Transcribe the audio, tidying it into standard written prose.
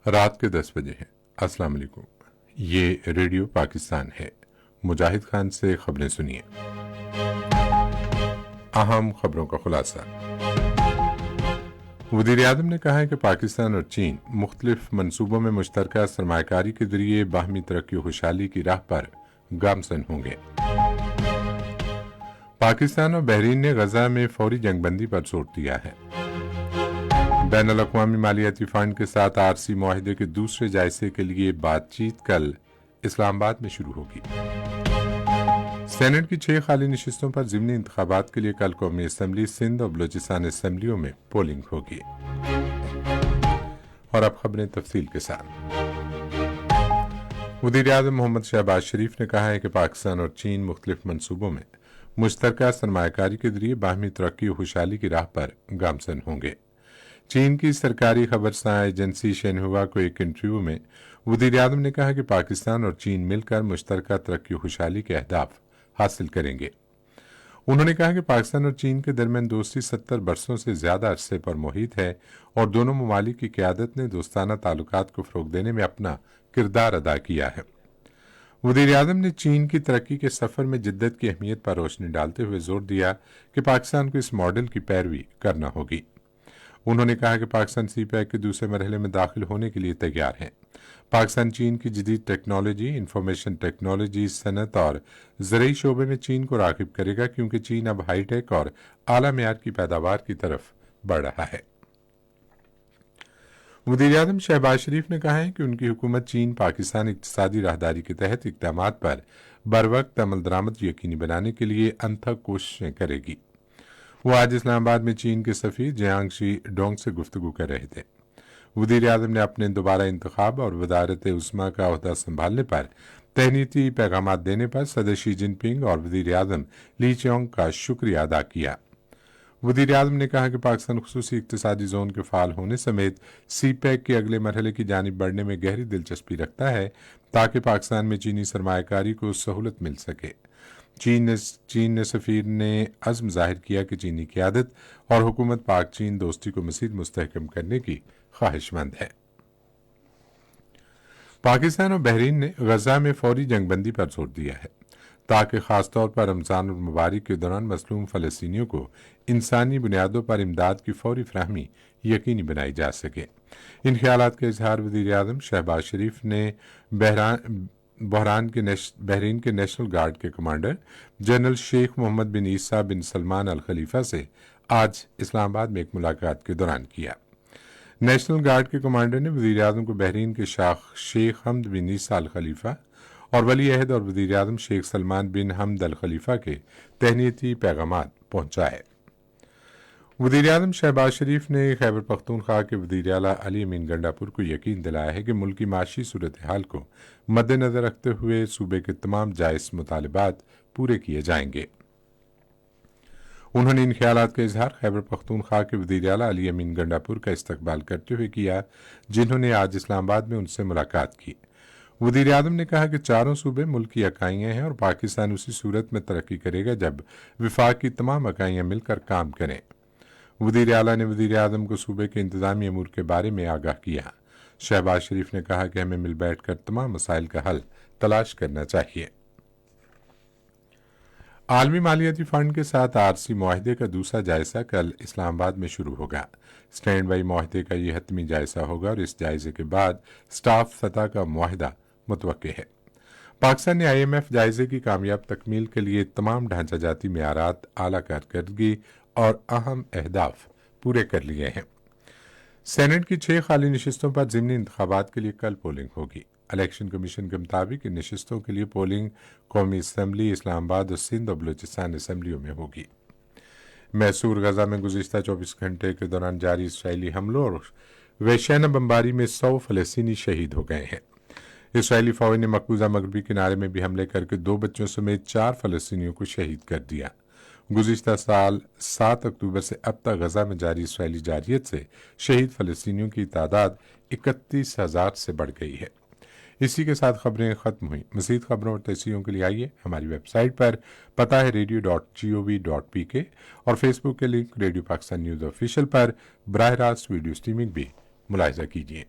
رات کے 10 بجے ہیں۔ السلام علیکم، یہ ریڈیو پاکستان ہے۔ مجاہد خان سے خبریں سنیے۔ اہم خبروں کا خلاصہ۔ وزیر اعظم نے کہا ہے کہ پاکستان اور چین مختلف منصوبوں میں مشترکہ سرمایہ کاری کے ذریعے باہمی ترقی و خوشحالی کی راہ پر گامزن ہوں گے۔ پاکستان اور بحرین نے غزہ میں فوری جنگ بندی پر زور دیا ہے۔ بین الاقوامی مالیاتی فنڈ کے ساتھ آرسی معاہدے کے دوسرے جائزے کے لیے بات چیت کل اسلام آباد میں شروع ہوگی۔ سینٹ کی 6 خالی نشستوں پر ضمنی انتخابات کے لیے کل قومی اسمبلی سندھ اور بلوچستان اسمبلیوں میں پولنگ ہوگی۔ اور اب خبریں تفصیل کے ساتھ۔ وزیر اعظم محمد شہباز شریف نے کہا ہے کہ پاکستان اور چین مختلف منصوبوں میں مشترکہ سرمایہ کاری کے ذریعے باہمی ترقی و خوشحالی کی راہ پر گامزن ہوں گے۔ چین کی سرکاری خبرساں ایجنسی شینہوا کو ایک انٹرویو میں وزیر اعظم نے کہا کہ پاکستان اور چین مل کر مشترکہ ترقی و خوشحالی کے اہداف حاصل کریں گے۔ انہوں نے کہا کہ پاکستان اور چین کے درمیان دوستی 70 برسوں سے زیادہ عرصے پر محیط ہے اور دونوں ممالک کی قیادت نے دوستانہ تعلقات کو فروغ دینے میں اپنا کردار ادا کیا ہے۔ وزیر اعظم نے چین کی ترقی کے سفر میں جدت کی اہمیت پر روشنی ڈالتے ہوئے زور دیا کہ پاکستان کو اس ماڈل کی پیروی کرنا ہوگی۔ انہوں نے کہا کہ پاکستان سی پیک کے دوسرے مرحلے میں داخل ہونے کے لیے تیار ہے۔ پاکستان چین کی جدید ٹیکنالوجی، انفارمیشن ٹیکنالوجی، صنعت اور زرعی شعبے میں چین کو راغب کرے گا کیونکہ چین اب ہائی ٹیک اور اعلیٰ معیار کی پیداوار کی طرف بڑھ رہا ہے۔ وزیر اعظم شہباز شریف نے کہا ہے کہ ان کی حکومت چین پاکستان اقتصادی راہداری کے تحت اقدامات پر بروقت عمل درآمد یقینی بنانے کے لیے انتھک کوششیں کرے گی۔ وہ آج اسلام آباد میں چین کے سفیر جیانگ شی ڈونگ سے گفتگو کر رہے تھے۔ وزیر اعظم نے اپنے دوبارہ انتخاب اور وزارت عظمیٰ کا عہدہ سنبھالنے پر تہنیتی پیغامات دینے پر صدر شی جن پنگ اور وزیر اعظم لی چیونگ کا شکریہ ادا کیا۔ وزیر اعظم نے کہا کہ پاکستان خصوصی اقتصادی زون کے فعال ہونے سمیت سی پیک کے اگلے مرحلے کی جانب بڑھنے میں گہری دلچسپی رکھتا ہے تاکہ پاکستان میں چینی سرمایہ کاری کو سہولت مل سکے۔ چین نے سفیر نے عزم ظاہر کیا کہ چینی قیادت اور حکومت پاک چین دوستی کو مزید مستحکم کرنے کی خواہش مند ہے۔ پاکستان اور بحرین نے غزہ میں فوری جنگ بندی پر زور دیا ہے تاکہ خاص طور پر رمضان المبارک کے دوران مظلوم فلسطینیوں کو انسانی بنیادوں پر امداد کی فوری فراہمی یقینی بنائی جا سکے۔ ان خیالات کا اظہار وزیر اعظم شہباز شریف نے بحرین کے نیشنل گارڈ کے کمانڈر جنرل شیخ محمد بن عیسیٰ بن سلمان الخلیفہ سے آج اسلام آباد میں ایک ملاقات کے دوران کیا۔ نیشنل گارڈ کے کمانڈر نے وزیر اعظم کو بحرین کے شیخ حمد بن عیسیٰ الخلیفہ اور ولی عہد اور وزیر اعظم شیخ سلمان بن حمد الخلیفہ کے تہنیتی پیغامات پہنچائے۔ وزیر اعظم شہباز شریف نے خیبر پختونخوا کے وزیر اعلیٰ علی امین گنڈاپور کو یقین دلایا ہے کہ ملکی معاشی صورتحال کو مد نظر رکھتے ہوئے صوبے کے تمام جائز مطالبات پورے کیے جائیں گے۔ انہوں نے ان خیالات کا اظہار خیبر پختونخوا کے وزیر اعلیٰ علی امین گنڈاپور کا استقبال کرتے ہوئے کیا، جنہوں نے آج اسلام آباد میں ان سے ملاقات کی۔ وزیر اعظم نے کہا کہ چاروں صوبے ملک کی اکائیاں ہیں اور پاکستان اسی صورت میں ترقی کرے گا جب وفاق کی تمام اکائیاں مل کر کام کریں۔ وزیر اعلیٰ نے وزیر اعظم کو صوبے کے انتظامی امور کے بارے میں آگاہ کیا۔ شہباز شریف نے کہا کہ ہمیں مل بیٹھ کر تمام مسائل کا حل تلاش کرنا چاہیے۔ عالمی مالیاتی فنڈ کے ساتھ آرسی معاہدے کا دوسرا جائزہ کل اسلام آباد میں شروع ہوگا۔ اسٹینڈ بائی معاہدے کا یہ حتمی جائزہ ہوگا اور اس جائزے کے بعد سٹاف سطح کا معاہدہ متوقع ہے۔ پاکستان نے IMF جائزے کی کامیاب تکمیل کے لیے تمام ڈھانچہ جاتی معیارات، اعلیٰ کارکردگی اور اہم اہداف پورے کر لیے ہیں۔ سینٹ کی 6 خالی نشستوں پر ضمنی انتخابات کے لیے کل پولنگ ہوگی۔ الیکشن کمیشن کے مطابق ان نشستوں کے لیے پولنگ قومی اسمبلی اسلام آباد اور سندھ اور بلوچستان اسمبلیوں میں ہوگی۔ محصور غزہ میں گزشتہ 24 گھنٹے کے دوران جاری اسرائیلی حملوں اور وحشیانہ بمباری میں 100 فلسطینی شہید ہو گئے ہیں۔ اسرائیلی فوج نے مقبوضہ مغربی کنارے میں بھی حملے کر کے 2 بچوں سمیت 4 فلسطینیوں کو شہید کر دیا۔ گزشتہ سال 7 اکتوبر سے اب تک غزہ میں جاری اسرائیلی جارحیت سے شہید فلسطینیوں کی تعداد 31,000 سے بڑھ گئی ہے۔ اسی کے ساتھ خبریں ختم ہوئیں۔ مزید خبروں اور تفصیلوں کے لیے آئیے ہماری ویب سائٹ پر، پتہ ہے radio.gov.pk اور فیس بک کے link radio Pakistan news official پر براہ راست ویڈیو سٹریمنگ بھی ملاحظہ کیجیے۔